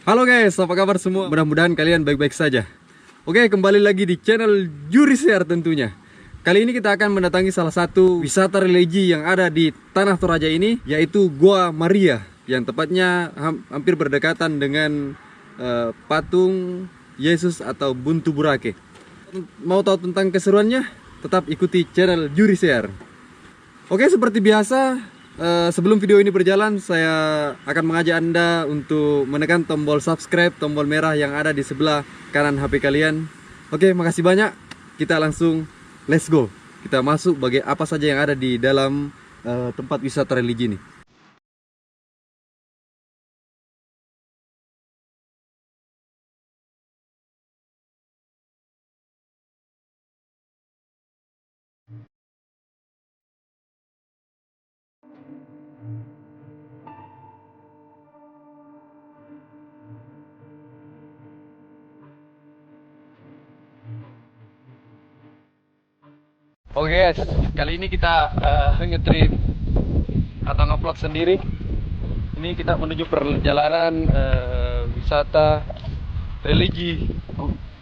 Halo guys, apa kabar semua? Mudah-mudahan kalian baik-baik saja. Oke, kembali lagi di channel Juriser tentunya. Kali ini kita akan mendatangi salah satu wisata religi yang ada di Tanah Toraja ini, yaitu Goa Maria, yang tepatnya hampir berdekatan dengan patung Yesus atau Buntu Burake. Mau tahu tentang keseruannya? Tetap ikuti channel Juriser. Oke, seperti biasa, sebelum video ini berjalan, saya akan mengajak Anda untuk menekan tombol subscribe, tombol merah yang ada di sebelah kanan HP kalian. Oke, makasih banyak. Kita langsung let's go. Kita masuk bagi apa saja yang ada di dalam tempat wisata religi ini. Oke guys, kali ini kita nge-trip atau nge-vlog sendiri. Ini kita menuju perjalanan wisata religi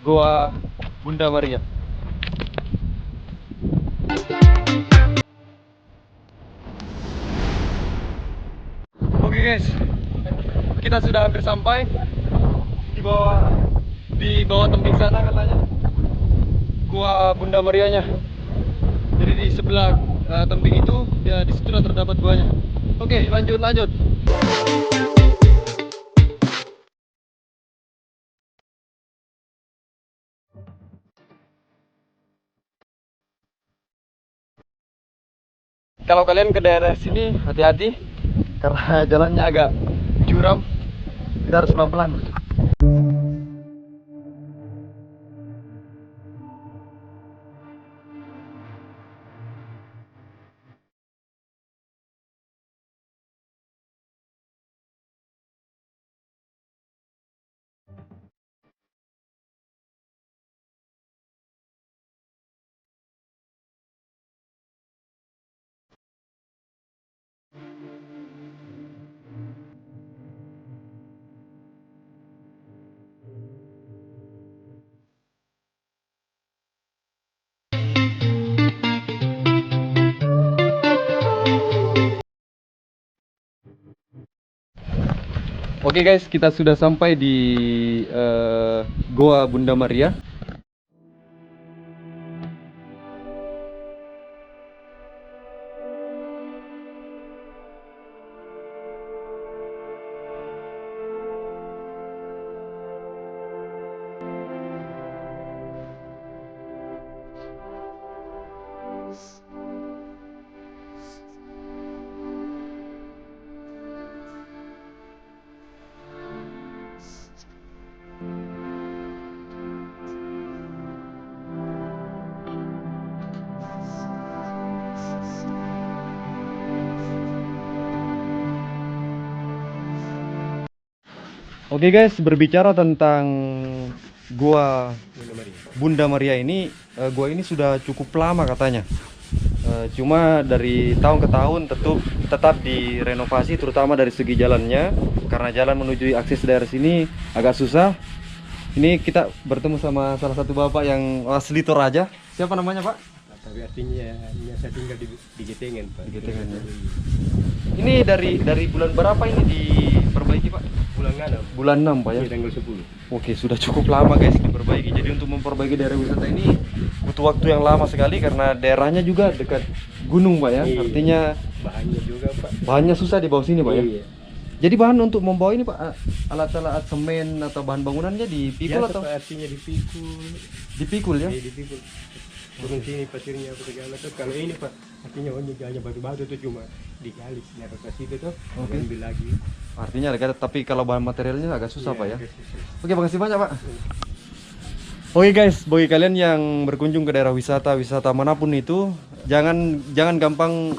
Goa Bunda Maria. Oke guys, kita sudah hampir sampai di bawah tembing sana katanya Goa Bunda Marianya. Jadi di sebelah tembing itu ya di situ terdapat guanya. Oke, lanjut. Kalau kalian ke daerah sini hati-hati karena jalannya agak curam. Kita harus pelan-pelan. Oke guys, kita sudah sampai di Goa Bunda Maria. Oke guys, berbicara tentang Goa Bunda Maria ini, gua ini sudah cukup lama katanya. Cuma dari tahun ke tahun tetap direnovasi, terutama dari segi jalannya, karena jalan menuju akses daerah sini agak susah. Ini kita bertemu sama salah satu bapak yang asli Toraja. Siapa namanya Pak? Tapi artinya saya tinggal di Getengan, Pak. Di Getengan, ya. Ini dari bulan berapa ini diperbaiki Pak? Bulan 6. Bulan 6 Pak ya? Tanggal 10. Oke, sudah cukup lama guys diperbaiki. Jadi untuk memperbaiki daerah wisata ini butuh waktu yang lama sekali karena daerahnya juga dekat gunung Pak ya. Iya. Artinya Bahannya juga, Pak. bahannya susah di bawah sini Pak ya. Iya. Jadi bahan untuk membawa ini Pak, alat-alat semen atau bahan bangunannya dipikul Biasa, atau Pak, artinya dipikul. dipikul ya? Iya, dipikul. Turun sini pasirnya apa segala tuh. Kalau ini, Pak, artinya hanya batu-batu tuh cuma digali di atas situ tuh. Oke. Ambil lagi. Artinya agak, tapi kalau bahan materialnya agak susah Iya, Pak ya. agak susah. Oke, makasih banyak Pak. Oke guys, bagi kalian yang berkunjung ke daerah wisata manapun itu, jangan gampang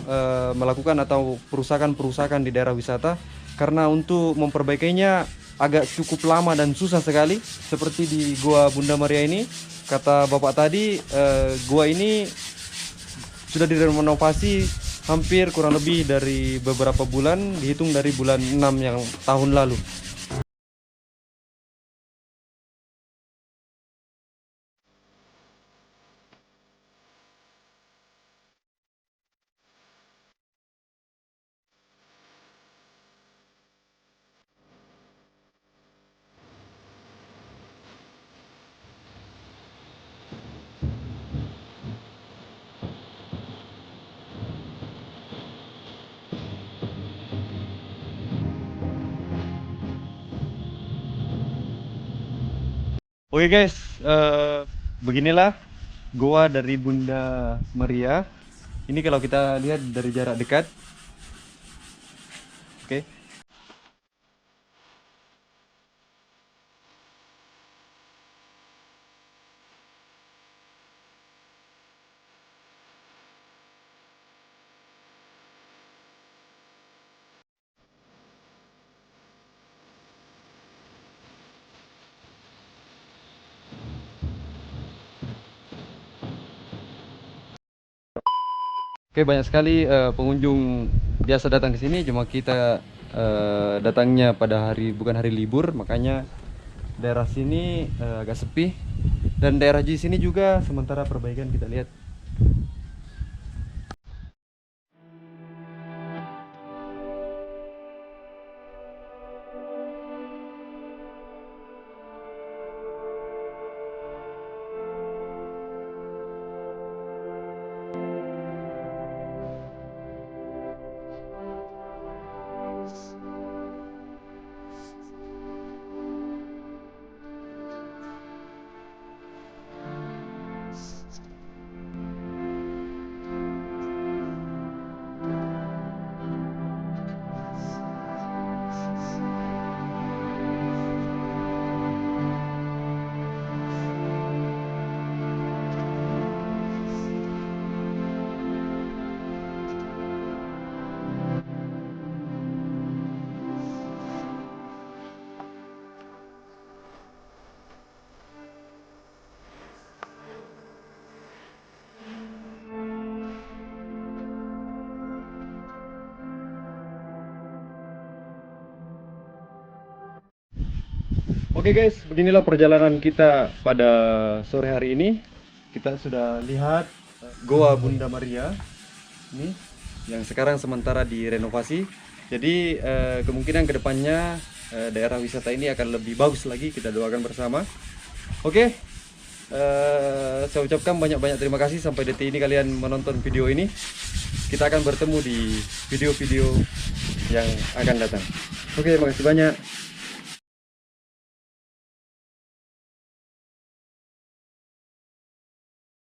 melakukan atau perusakan di daerah wisata, karena untuk memperbaikinya agak cukup lama dan susah sekali. Seperti di Goa Bunda Maria ini, kata bapak tadi, gua ini sudah direnovasi hampir kurang lebih dari beberapa bulan, dihitung dari bulan 6 yang tahun lalu. Oke guys, beginilah goa dari Bunda Maria. Ini kalau kita lihat dari jarak dekat. Oke. Oke, banyak sekali pengunjung biasa datang ke sini. Cuma kita datangnya pada hari bukan hari libur, makanya daerah sini agak sepi. Dan daerah di sini juga sementara perbaikan kita lihat. Oke guys, beginilah perjalanan kita pada sore hari ini. Kita sudah lihat Goa Bunda Maria ini yang sekarang sementara direnovasi. Jadi kemungkinan kedepannya daerah wisata ini akan lebih bagus lagi. Kita doakan bersama. Oke, saya ucapkan banyak-banyak terima kasih sampai detik ini kalian menonton video ini. Kita akan bertemu di video-video yang akan datang. Oke, makasih banyak.